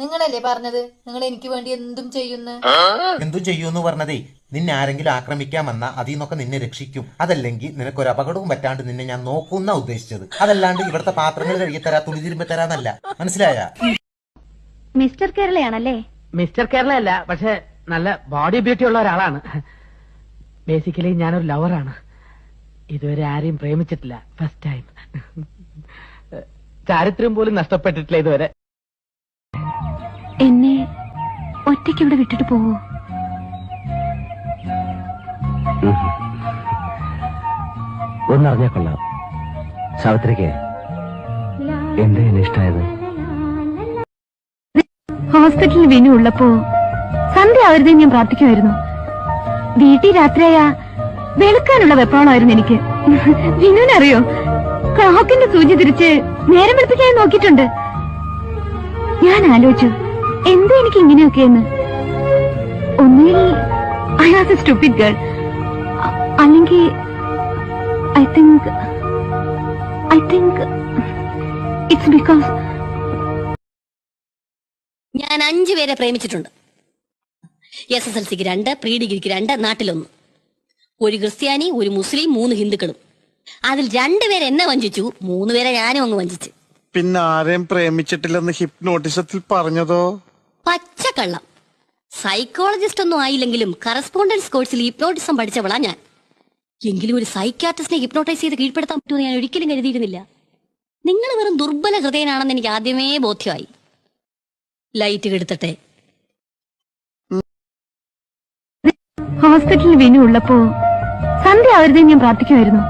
നിങ്ങളല്ലേ പറഞ്ഞത് നിങ്ങൾ എനിക്ക് വേണ്ടി എന്തും ചെയ്യുന്നു. എന്തും ചെയ്യൂന്ന് പറഞ്ഞതേ, നിന്നെ ആരെങ്കിലും ആക്രമിക്കാൻ വന്നാ അതിൽ നിന്നൊക്കെ നിന്നെ രക്ഷിക്കും. അതല്ലെങ്കിൽ നിനക്കൊരു അപകടവും പറ്റാണ്ട് നിന്നെ ഞാൻ നോക്കുന്ന ഉദ്ദേശിച്ചത്. അതല്ലാണ്ട് ഇവിടുത്തെ പാത്രങ്ങൾ കഴുകിത്തരാ, തുണി തിരുമ്പി തരാന്നല്ല. മനസ്സിലായ? മിസ്റ്റർ കേരളയാണല്ലേ? മിസ്റ്റർ കേരള അല്ല, പക്ഷെ നല്ല ബോഡി ബ്യൂട്ടി ഉള്ള ഒരാളാണ്. ബേസിക്കലി ഞാനൊരു ലവറാണ്. ഇതുവരെ ആരെയും പ്രേമിച്ചിട്ടില്ല, ഫസ്റ്റ് ടൈം. ചാരിത്രം പോലും നഷ്ടപ്പെട്ടിട്ടില്ല ഇതുവരെ. എന്നെ ഒറ്റയ്ക്ക് ഇവിടെ വിട്ടിട്ട് പോവോ? ഒന്നറിഞ്ഞാ കൊള്ളാം, സാവിത്രിക്ക് എന്തേ ഇഷ്ടമായത്? ഹോസ്പിറ്റലിൽ വിനു ഉള്ളപ്പോ സന്ധ്യ ആവരുതേ ഞാൻ പ്രാർത്ഥിക്കുമായിരുന്നു. വീട്ടിൽ രാത്രിയായ വെളുക്കാനുള്ള വെപ്രാളമായിരുന്നു എനിക്ക്. വിനുവിനറിയോ, ക്ലോക്കിന്റെ സൂചി തിരിച്ച് നേരം വെളുപ്പിക്കാൻ നോക്കിയിട്ടുണ്ട്. ഞാൻ ആലോചിച്ചു, എന്താ എനിക്ക് ഇങ്ങനെയൊക്കെയെന്ന്. ഒന്നുകിൽ I was A stupid girl, അല്ലെങ്കിൽ ഐ തിങ്ക് ഇറ്റ്സ് ബിക്കോസ് ഞാൻ 5 പേരെ പ്രേമിച്ചിട്ടുണ്ട്. SSLCക്ക് 2, പ്രീ ഡിഗ്രിക്ക് 2, നാട്ടിലൊന്ന്. ഒരു ക്രിസ്ത്യാനി, ഒരു മുസ്ലിം, 3 ഹിന്ദുക്കളും. അതിൽ 2 പേരെ എന്നെ വഞ്ചിച്ചു, 3 പേരെ ഞാനും അങ്ങ് വഞ്ചിച്ചു. പിന്നെ ആരെയും പ്രേമിച്ചിട്ടില്ലെന്ന് ഹിപ്നോട്ടിസത്തിൽ പറഞ്ഞതോ? പച്ചക്കള്ളം. സൈക്കോളജിസ്റ്റ് ഒന്നും ആയില്ലെങ്കിലും കറസ്പോണ്ടൻസ് കോഴ്സിൽ ഹിപ്നോട്ടിസം പഠിച്ചവളാ ഞാൻ. എങ്കിലും ഒരു സൈക്യാട്രിസ്റ്റിനെ ഹിപ്നോട്ടൈസ് ചെയ്ത് കീഴ്പ്പെടുത്താൻ പറ്റുമെന്ന് ഞാൻ ഒരിക്കലും കരുതിയിരുന്നില്ല. നിങ്ങൾ വെറും ദുർബല ഹൃദയനാണെന്ന് എനിക്ക് ആദ്യമേ ബോധ്യമായി. ലൈറ്റ് കെടുത്തട്ടെ. ഹോസ്പിറ്റലിൽ വിനു ഉള്ളപ്പോ സന്ധ്യ ആവരുതേ ഞാൻ പ്രാർത്ഥിക്കുമായിരുന്നു.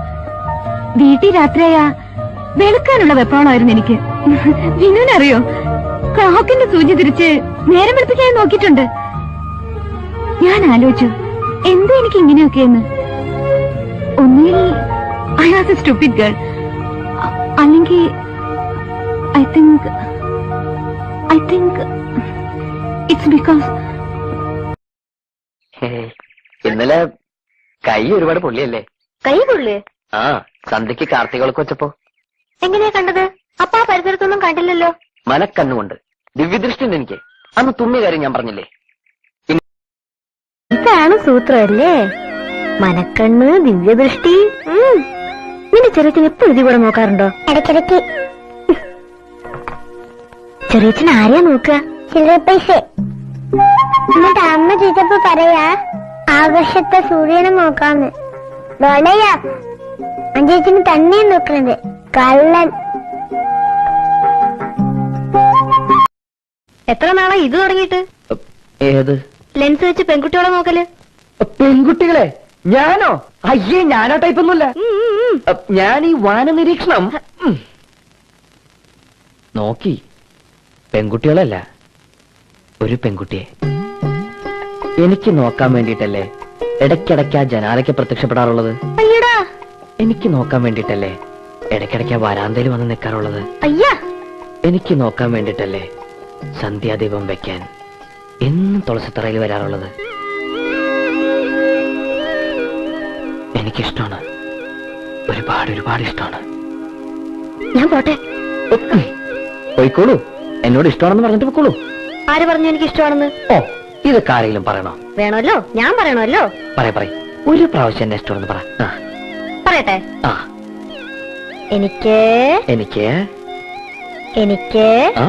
വീട്ടിൽ രാത്രിയായ വെളുക്കാനുള്ള വെപ്രാളമായിരുന്നു എനിക്ക്. വിനുവിനറിയോ, ക്ലോക്കിന്റെ സൂചി തിരിച്ച് നേരം വെളുപ്പിക്കാൻ നോക്കിയിട്ടുണ്ട്. ഞാൻ ആലോചിച്ചു, എന്താ എനിക്ക് ഇങ്ങനെയൊക്കെയെന്ന്. ഒന്നുകിൽ I was A stupid girl, അല്ലെങ്കിൽ ഐ തിങ്ക് ഇറ്റ്സ് ബിക്കോസ് ഇന്നലെ കൈ ഒരുപാട് പൊള്ളിയല്ലേ? കൈ പൊള്ളേ? ആ, സന്ധ്യക്ക് കാർത്തികളൊക്കെ വെച്ചപ്പോ. എങ്ങനെയാ കണ്ടത്? അപ്പ ആ പരിസരത്തൊന്നും കണ്ടില്ലല്ലോ. മനക്കണ്ണുകൊണ്ട് ദിവ്യദൃഷ്ടി ഉണ്ട് എനിക്ക്. അന്ന് തുമ്മിയ കാര്യം ഞാൻ പറഞ്ഞില്ലേ? ഇതാണ് സൂത്രമല്ലേ? മനക്കണ്ണ്, ദിവ്യദൃഷ്ടി. നിന്റെ ചെറിയച്ഛൻ എപ്പോഴും ഇതിൽ കൂടെ നോക്കാറുണ്ടോ? ഇടയ്ക്കിടയ്ക്ക്. ചെറിയച്ഛൻ ആരെയാ നോക്കുക? ചില്ലറ പൈസ. എന്നിട്ട് അമ്മ ചോദിച്ചപ്പോ പറയാ ആകാശത്തെ സൂര്യനെ നോക്കാന്ന്. വളയാ അഞ്ചേച്ചിന് തന്നെ നോക്കണത്. കള്ളൻ. എത്ര നാളെ ഇത് തുടങ്ങിയിട്ട്? ഏത് ലെൻസ് വെച്ച് പെൺകുട്ടികളെ നോക്കല്? പെൺകുട്ടികളെ? ഞാനോ? അയ്യേ, ഞാനോ ടൈപ്പൊന്നുമില്ല. ഞാൻ ഈ വാന നിരീക്ഷണം നോക്കി. പെൺകുട്ടികളല്ല, ഒരു പെൺകുട്ടിയെ എനിക്ക് നോക്കാൻ വേണ്ടിട്ടല്ലേ ഇടയ്ക്കിടയ്ക്ക് ആ ജനാലയ്ക്ക് പ്രത്യക്ഷപ്പെടാറുള്ളത്. അയ്യടാ, എനിക്ക് നോക്കാൻ വേണ്ടിട്ടല്ലേ ഇടയ്ക്കിടയ്ക്ക് വരാന്തയിൽ വന്ന് നിൽക്കാറുള്ളത്. അയ്യാ, എനിക്ക് നോക്കാൻ വേണ്ടിട്ടല്ലേ സന്ധ്യാദീപം വെക്കാൻ എന്നും തുളസിത്തറയിൽ വരാറുള്ളത്. എനിക്കിഷ്ടമാണ്, ഒരുപാട് ഇഷ്ടമാണ്. ഞാൻ പോട്ടെ. പോയിക്കോളൂ, എന്നോട് ഇഷ്ടമാണെന്ന് പറഞ്ഞിട്ട് പോയിക്കോളൂ. ആര് പറഞ്ഞു എനിക്ക് ഇഷ്ടമാണെന്ന്? ഓ, ഇതൊക്കെ ആരെങ്കിലും പറയണോ? വേണമല്ലോ, ഞാൻ പറയണമല്ലോ. പറയ ഒരു പ്രാവശ്യം എന്നെ ഇഷ്ടമാണെന്ന് പറ. പറയട്ടെ. ആ, എനിക്ക് എനിക്ക് എനിക്ക് ആ